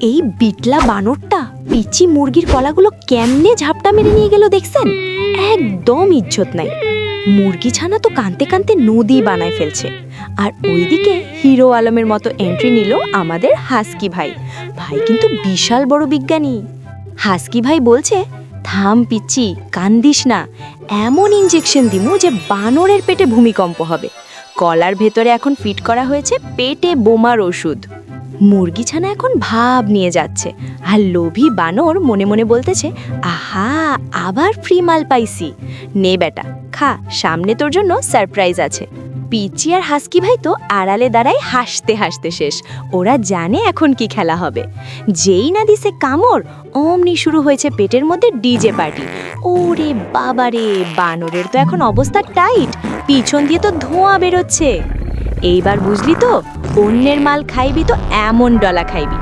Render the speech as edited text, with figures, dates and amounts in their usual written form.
এই বিটলা বানরটা পিচি মুরগির কলাগুলো কেমনে ঝাপটা মেরে নিয়ে গেল দেখছেন? একদম ইজ্জত নাই। মুরগি ছানা তো কানতে কানতে নদী বানায় ফেলছে। আর ওইদিকে হিরো আলমের মতো এন্ট্রি নিল আমাদের হাস্কি ভাই। ভাই কিন্তু বিশাল বড় বিজ্ঞানী। হাস্কি ভাই বলছে, থাম পিচ্চি, কান্দিস না, এমন ইনজেকশন দিমু যে বানরের পেটে ভূমিকম্প হবে। কলার ভেতরে এখন ফিট করা হয়েছে পেটে বোমার ওষুধ। মুরগি ছানা এখন ভাব নিয়ে যাচ্ছে, আর লোভী বানর মনে মনে বলতেছে, আহা, আবার ফ্রি মাল পাইছি। নে বেটা, খা, সামনে তোর জন্য সারপ্রাইজ আছে। পিচি আর হাস্কি ভাই তো আড়ালে দাঁড়ায় হাসতে হাসতে শেষ। ওরা জানে এখন কি খেলা হবে। যেই না দিছে কামড়, অমনি শুরু হয়েছে পেটের মধ্যে ডিজে পার্টি। ওরে বাবারে, বানরের তো এখন অবস্থা টাইট, পিছন দিয়ে তো ধোঁয়া বেরোচ্ছে। এইবার বুঝলি তো, অন্যের মাল খাইবি তো এমন ডলা খাইবি।